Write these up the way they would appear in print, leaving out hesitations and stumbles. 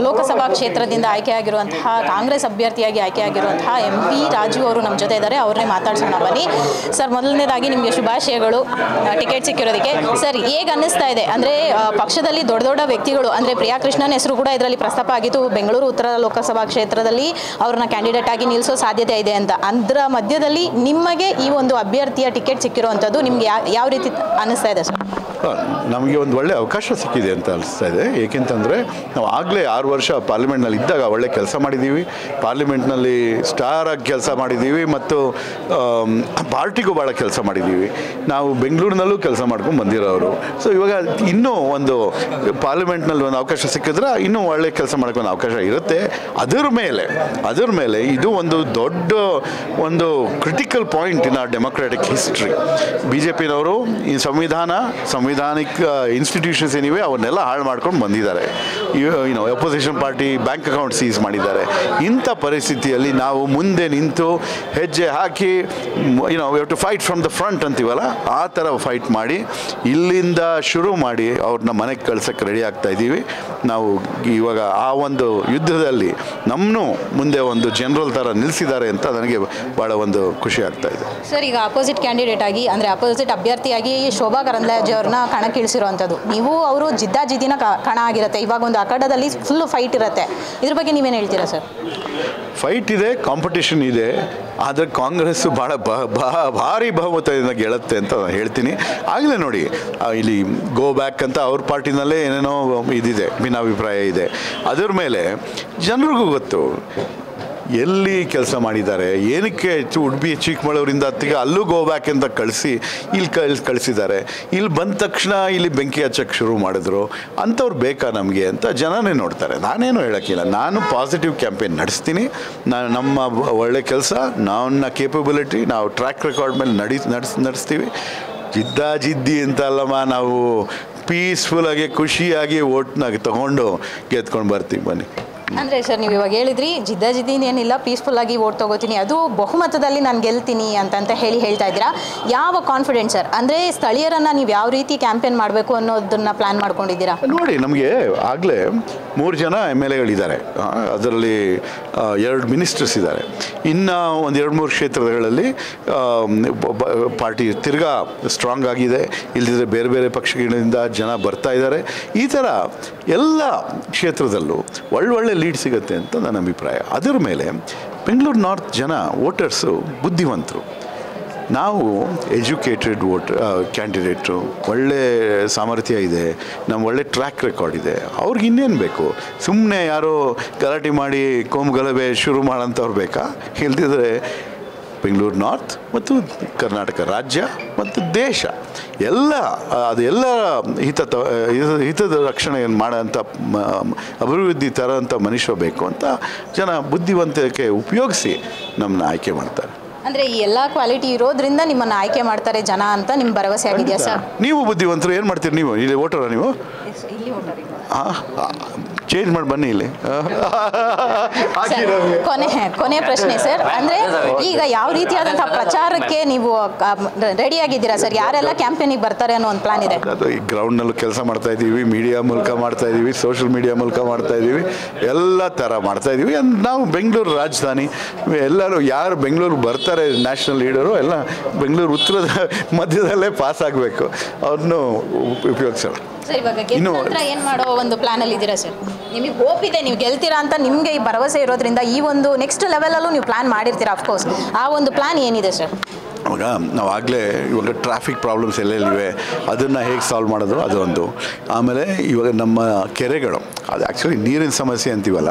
ಲೋಕಸಭಾ ಕ್ಷೇತ್ರದಿಂದ ಆಯ್ಕೆಯಾಗಿರುವಂತಹ ಕಾಂಗ್ರೆಸ್ ಅಭ್ಯರ್ಥಿಯಾಗಿ ಆಯ್ಕೆಯಾಗಿರುವಂತಹ MP ರಾಜು ಅವರು ನಮ್ಮ ಜೊತೆ ಇದ್ದಾರೆ. ಅವ್ರನ್ನೇ ಮಾತಾಡ್ಸೋಣ ಬನ್ನಿ. ಸರ್, ಮೊದಲನೇದಾಗಿ ನಿಮಗೆ ಶುಭಾಶಯಗಳು ಟಿಕೆಟ್ ಸಿಕ್ಕಿರೋದಕ್ಕೆ. ಸರ್, ಹೇಗೆ ಅನ್ನಿಸ್ತಾ ಇದೆ ಅಂದರೆ ಪಕ್ಷದಲ್ಲಿ ದೊಡ್ಡ ದೊಡ್ಡ ವ್ಯಕ್ತಿಗಳು ಅಂದರೆ ಪ್ರಿಯಾ ಕೃಷ್ಣನ್ ಹೆಸರು ಕೂಡ ಇದರಲ್ಲಿ ಪ್ರಸ್ತಾಪ ಆಗಿತ್ತು. ಬೆಂಗಳೂರು ಉತ್ತರ ಲೋಕಸಭಾ ಕ್ಷೇತ್ರದಲ್ಲಿ ಅವ್ರನ್ನ ಕ್ಯಾಂಡಿಡೇಟ್ ಆಗಿ ನಿಲ್ಲಿಸೋ ಸಾಧ್ಯತೆ ಇದೆ ಅಂತ. ಅದರ ಮಧ್ಯದಲ್ಲಿ ನಿಮಗೆ ಈ ಒಂದು ಅಭ್ಯರ್ಥಿಯ ಟಿಕೆಟ್ ಸಿಕ್ಕಿರುವಂಥದ್ದು ನಿಮ್ಗೆ ಯಾವ ರೀತಿ ಅನ್ನಿಸ್ತಾ ಇದೆ ಸರ್? ನಮಗೆ ಒಂದು ಒಳ್ಳೆ ಅವಕಾಶ ಸಿಕ್ಕಿದೆ ಅಂತ ಅನಿಸ್ತಾ ಇದೆ. ಏಕೆಂತಂದರೆ ನಾವು ಆಗಲೇ 6 ವರ್ಷ ಪಾರ್ಲಿಮೆಂಟ್ನಲ್ಲಿ ಇದ್ದಾಗ ಒಳ್ಳೆ ಕೆಲಸ ಮಾಡಿದ್ದೀವಿ. ಪಾರ್ಲಿಮೆಂಟ್ನಲ್ಲಿ ಸ್ಟಾರಾಗಿ ಕೆಲಸ ಮಾಡಿದ್ದೀವಿ ಮತ್ತು ಪಾರ್ಟಿಗೂ ಭಾಳ ಕೆಲಸ ಮಾಡಿದ್ದೀವಿ. ನಾವು ಬೆಂಗಳೂರಿನಲ್ಲೂ ಕೆಲಸ ಮಾಡ್ಕೊಂಡು ಬಂದಿರೋರು. ಸೊ ಇವಾಗ ಇನ್ನೂ ಒಂದು ಪಾರ್ಲಿಮೆಂಟ್ನಲ್ಲಿ ಒಂದು ಅವಕಾಶ ಸಿಕ್ಕಿದ್ರೆ ಇನ್ನೂ ಒಳ್ಳೆ ಕೆಲಸ ಮಾಡ್ಕೊಂಡು ಅವಕಾಶ ಇರುತ್ತೆ. ಅದರ ಮೇಲೆ ಇದು ಒಂದು ದೊಡ್ಡ ಒಂದು critical point in our democratic history. BJPನವರು ಈ ಸಂವಿಧಾನಿಕ ಇನ್ಸ್ಟಿಟ್ಯೂಷನ್ಸ್ ಏನಿವೆ ಅವನ್ನೆಲ್ಲ ಹಾಳು ಮಾಡ್ಕೊಂಡು ಬಂದಿದ್ದಾರೆ. Opposition party bank account seize ಮಾಡಿದ್ದಾರೆ. ಇಂಥ ಪರಿಸ್ಥಿತಿಯಲ್ಲಿ ನಾವು ಮುಂದೆ ನಿಂತು ಹೆಜ್ಜೆ ಹಾಕಿ we have to fight from the front ಅಂತೀವಲ್ಲ, ಆ ಥರ ಫೈಟ್ ಮಾಡಿ ಇಲ್ಲಿಂದ ಶುರು ಮಾಡಿ ಅವ್ರನ್ನ ಮನೆಗೆ ಕಳ್ಸೋಕ್ಕೆ ರೆಡಿ ಆಗ್ತಾ ಇದ್ದೀವಿ. ನಾವು ಇವಾಗ ಆ ಒಂದು ಯುದ್ಧದಲ್ಲಿ ನಮ್ಮನ್ನು ಮುಂದೆ ಒಂದು ಜನರಲ್ ಥರ ನಿಲ್ಲಿಸಿದ್ದಾರೆ ಅಂತ ನನಗೆ ಭಾಳ ಒಂದು ಖುಷಿ ಆಗ್ತಾ ಇದೆ. ಸರ್, ಈಗ ಅಪೋಸಿಟ್ ಕ್ಯಾಂಡಿಡೇಟ್ ಆಗಿ ಅಂದರೆ ಅಪೋಸಿಟ್ ಅಭ್ಯರ್ಥಿಯಾಗಿ ಶೋಭಾ ಕರಂದ್ಲಾಜೆ ಅವ್ರನ್ನ ಕಣಕ್ಕಿಳಿಸಿರುವಂಥದ್ದು. ನೀವು ಅವರು ಜಿದ್ದಾಜಿದ್ದಿನ ಕಣ ಆಗಿರುತ್ತೆ. ಇವಾಗ ಒಂದು ಅಖಾಡದಲ್ಲಿ ಫುಲ್ಲು ಫೈಟ್ ಇರುತ್ತೆ. ಇದ್ರ ಬಗ್ಗೆ ನೀವೇನು ಹೇಳ್ತೀರಾ ಸರ್? ಫೈಟ್ ಇದೆ, ಕಾಂಪಿಟೇಷನ್ ಇದೆ. ಆದರೆ ಕಾಂಗ್ರೆಸ್ಸು ಭಾಳ ಭಾರಿ ಬಹುಮತದಿಂದ ಗೆಳುತ್ತೆ ಅಂತ ನಾನು ಹೇಳ್ತೀನಿ. ಆಗಲೇ ನೋಡಿ, ಇಲ್ಲಿ ಗೋ ಬ್ಯಾಕ್ ಅಂತ ಅವ್ರ ಪಾರ್ಟಿನಲ್ಲೇ ಏನೇನೋ ಇದಿದೆ, ಭಿನ್ನಾಭಿಪ್ರಾಯ ಇದೆ. ಅದರ ಮೇಲೆ ಜನರಿಗೂ ಗೊತ್ತು ಎಲ್ಲಿ ಕೆಲಸ ಮಾಡಿದ್ದಾರೆ, ಏನಕ್ಕೆ ಉಡುಪಿ ಚಿಕ್ಕಮಗಳೂರಿಂದ ಅಲ್ಲೂ ಗೋ ಬ್ಯಾಕ್ ಅಂತ ಇಲ್ಲಿ ಕಳಿಸಿದ್ದಾರೆ. ಇಲ್ಲಿ ಬಂದ ತಕ್ಷಣ ಇಲ್ಲಿ ಬೆಂಕಿ ಹಚ್ಚಕ್ಕೆ ಶುರು ಮಾಡಿದ್ರು. ಅಂಥವ್ರು ಬೇಕಾ ನಮಗೆ ಅಂತ ಜನನೇ ನೋಡ್ತಾರೆ. ನಾನೇನು ಹೇಳೋಕ್ಕಿಲ್ಲ. ನಾನು ಪಾಸಿಟಿವ್ ಕ್ಯಾಂಪೇನ್ ನಡೆಸ್ತೀನಿ. ನಮ್ಮ ಒಳ್ಳೆ ಕೆಲಸ, ನನ್ನ ಕೇಪಬಿಲಿಟಿ, ನಾವು ಟ್ರ್ಯಾಕ್ ರೆಕಾರ್ಡ್ ಮೇಲೆ ನಡೆಸ್ತೀವಿ. ಜಿದ್ದಿ ಅಂತ ಅಲ್ಲಮ್ಮ, ನಾವು ಪೀಸ್ಫುಲ್ಲಾಗಿ ಖುಷಿಯಾಗಿ ಓಟ್ನಾಗ ತೊಗೊಂಡು ಗೆದ್ಕೊಂಡು ಬರ್ತೀವಿ. ಬನ್ನಿ. ಅಂದರೆ ಸರ್, ನೀವು ಇವಾಗ ಹೇಳಿದ್ರಿ ಜಿದ್ದಿನ ಏನಿಲ್ಲ, ಪೀಸ್ಫುಲ್ಲಾಗಿ ಓಟ್ ತೊಗೋತೀನಿ, ಅದು ಬಹುಮತದಲ್ಲಿ ನಾನು ಗೆಲ್ತೀನಿ ಅಂತ ಹೇಳ್ತಾ ಇದ್ದೀರಾ. ಯಾವ ಕಾನ್ಫಿಡೆನ್ಸ್ ಸರ್? ಅಂದರೆ ಸ್ಥಳೀಯರನ್ನು ನೀವು ಯಾವ ರೀತಿ ಕ್ಯಾಂಪೇನ್ ಮಾಡಬೇಕು ಅನ್ನೋದನ್ನು ಪ್ಲ್ಯಾನ್ ಮಾಡ್ಕೊಂಡಿದ್ದೀರಾ? ನೋಡಿ, ನಮಗೆ ಆಗಲೇ 3 ಜನ MLAಗಳಿದ್ದಾರೆ. ಅದರಲ್ಲಿ 2 ಮಿನಿಸ್ಟರ್ಸ್ ಇದ್ದಾರೆ. ಇನ್ನು ಒಂದು 2-3 ಕ್ಷೇತ್ರಗಳಲ್ಲಿ ಪಾರ್ಟಿ ತಿರ್ಗಾ ಸ್ಟ್ರಾಂಗ್ ಆಗಿದೆ. ಇಲ್ಲದಿದ್ದರೆ ಬೇರೆ ಬೇರೆ ಪಕ್ಷಗಳಿಂದ ಜನ ಬರ್ತಾ ಇದ್ದಾರೆ. ಈ ಥರ ಎಲ್ಲ ಕ್ಷೇತ್ರದಲ್ಲೂ ಒಳ್ಳೊಳ್ಳೆ ಲೀಡ್ ಸಿಗುತ್ತೆ ಅಂತ ನನ್ನ ಅಭಿಪ್ರಾಯ. ಅದರ ಮೇಲೆ ಬೆಂಗಳೂರು ನಾರ್ತ್ ಜನ ವೋಟರ್ಸು ಬುದ್ಧಿವಂತರು. ನಾವು ಎಜುಕೇಟೆಡ್ ಕ್ಯಾಂಡಿಡೇಟು, ಒಳ್ಳೆ ಸಾಮರ್ಥ್ಯ ಇದೆ, ನಮ್ಮ ಒಳ್ಳೆ ಟ್ರ್ಯಾಕ್ ರೆಕಾರ್ಡ್ ಇದೆ. ಅವ್ರಿಗೆ ಇನ್ನೇನು ಬೇಕು? ಸುಮ್ಮನೆ ಯಾರೋ ಗಲಾಟೆ ಮಾಡಿ ಕೋಮುಗಲಭೆ ಶುರು ಮಾಡೋಂಥವ್ರು ಬೇಕಾ? ಇಲ್ದಿದ್ರೆ ಬೆಂಗಳೂರು ನಾರ್ತ್ ಮತ್ತು ಕರ್ನಾಟಕ ರಾಜ್ಯ ಮತ್ತು ದೇಶ ಅದೆಲ್ಲರ ಹಿತದ ರಕ್ಷಣೆ ಮಾಡೋಂಥ ಅಭಿವೃದ್ಧಿ ತರೋಂಥ ಮನುಷ್ಯ ಬೇಕು ಅಂತ ಜನ ಬುದ್ಧಿವಂತಿಕೆ ಉಪಯೋಗಿಸಿ ನಮ್ಮನ್ನ ಆಯ್ಕೆ ಮಾಡ್ತಾರೆ. ಅಂದರೆ ಈ ಎಲ್ಲ ಕ್ವಾಲಿಟಿ ಇರೋದ್ರಿಂದ ನಿಮ್ಮನ್ನು ಆಯ್ಕೆ ಮಾಡ್ತಾರೆ ಜನ ಅಂತ ನಿಮ್ಮ ಭರವಸೆ ಆಗಿದೆಯಾ ಸರ್? ನೀವು ಬುದ್ಧಿವಂತರು, ಏನು ಮಾಡ್ತೀರಿ ನೀವು? ಇಲ್ಲಿ ವೋಟರ ನೀವು? ಚೇಂಜ್ ಮಾಡಿ ಬನ್ನಿ ಇಲ್ಲಿ. ಕೊನೆ ಪ್ರಶ್ನೆ ಸರ್, ಅಂದರೆ ಈಗ ಯಾವ ರೀತಿಯಾದಂತಹ ಪ್ರಚಾರಕ್ಕೆ ನೀವು ರೆಡಿಯಾಗಿದ್ದೀರಾ ಸರ್? ಯಾರೆಲ್ಲ ಕ್ಯಾಂಪೇನಿಗೆ ಬರ್ತಾರೆ ಅನ್ನೋ ಒಂದು ಪ್ಲಾನ್ ಇದೆ? ಅದು ಈ ಗ್ರೌಂಡ್ನಲ್ಲೂ ಕೆಲಸ ಮಾಡ್ತಾ ಇದ್ದೀವಿ, ಮೀಡಿಯಾ ಮೂಲಕ ಮಾಡ್ತಾ ಇದ್ದೀವಿ, ಸೋಷಿಯಲ್ ಮೀಡಿಯಾ ಮೂಲಕ ಮಾಡ್ತಾ ಇದ್ದೀವಿ, ಎಲ್ಲ ಥರ ಮಾಡ್ತಾ ಇದ್ದೀವಿ. ನಾವು ಬೆಂಗಳೂರು ರಾಜಧಾನಿ, ಎಲ್ಲರೂ ಯಾರು ಬೆಂಗಳೂರು ಬರ್ತಾರೆ ನ್ಯಾಷನಲ್ ಲೀಡರು ಎಲ್ಲ ಬೆಂಗಳೂರು ಉತ್ತರದ ಮಧ್ಯದಲ್ಲೇ ಪಾಸ್ ಆಗಬೇಕು, ಅವ್ರನ್ನೂ ಉಪಯೋಗಿಸೋಣ. ಸರ್, ಇವಾಗ ಗೆದ್ದ ಏನು ಮಾಡೋ ಒಂದು ಪ್ಲಾನಲ್ಲಿ ಇದ್ದೀರಾ ಸರ್? ನಿಮಗೆ ಹೋಪ್ ಇದೆ, ನೀವು ಗೆಲ್ತೀರಾ ಅಂತ ನಿಮಗೆ ಈ ಭರವಸೆ ಇರೋದ್ರಿಂದ ಈ ಒಂದು ನೆಕ್ಸ್ಟ್ ಲೆವೆಲಲ್ಲೂ ನೀವು ಪ್ಲಾನ್ ಮಾಡಿರ್ತೀರಾ ಅಫ್ಕೋರ್ಸ್. ಆ ಒಂದು ಪ್ಲಾನ್ ಏನಿದೆ ಸರ್? ಅವಾಗ ನಾವು ಆಗಲೇ ಇವಾಗ ಟ್ರಾಫಿಕ್ ಪ್ರಾಬ್ಲಮ್ಸ್ ಎಲ್ಲೆಲ್ಲಿವೆ ಅದನ್ನು ಹೇಗೆ ಸಾಲ್ವ್ ಮಾಡೋದು ಅದೊಂದು. ಆಮೇಲೆ ಇವಾಗ ನಮ್ಮ ಕೆರೆಗಳು, ಅದು ಆ್ಯಕ್ಚುಲಿ ನೀರಿನ ಸಮಸ್ಯೆ ಅಂತೀವಲ್ಲ,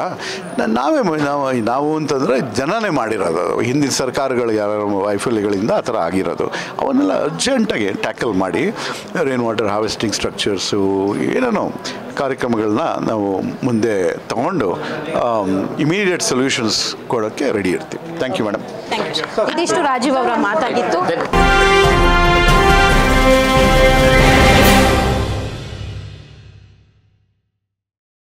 ನಾವು ಅಂತಂದರೆ ಜನನೇ ಮಾಡಿರೋದು. ಹಿಂದಿನ ಸರ್ಕಾರಗಳು ಯಾರು ವೈಫಲ್ಯಗಳಿಂದ ಆ ಥರ ಆಗಿರೋದು, ಅವನ್ನೆಲ್ಲ ಅರ್ಜೆಂಟಾಗಿ ಟ್ಯಾಕಲ್ ಮಾಡಿ ರೈನ್ ವಾಟರ್ ಹಾರ್ವೆಸ್ಟಿಂಗ್ ಸ್ಟ್ರಕ್ಚರ್ಸು ಏನೇನೋ ಕಾರ್ಯಕ್ರಮಗಳನ್ನ ನಾವು ಮುಂದೆ ತಗೊಂಡು ಇಮಿಡಿಯೇಟ್ ಸೊಲ್ಯೂಷನ್ಸ್ ಕೊಡೋಕ್ಕೆ ರೆಡಿ ಇರ್ತೀವಿ. Thank you madam. Thank you. ಇದಿಷ್ಟು ರಾಜೀವ್ ಅವರ ಮಾತಾಗಿತ್ತು.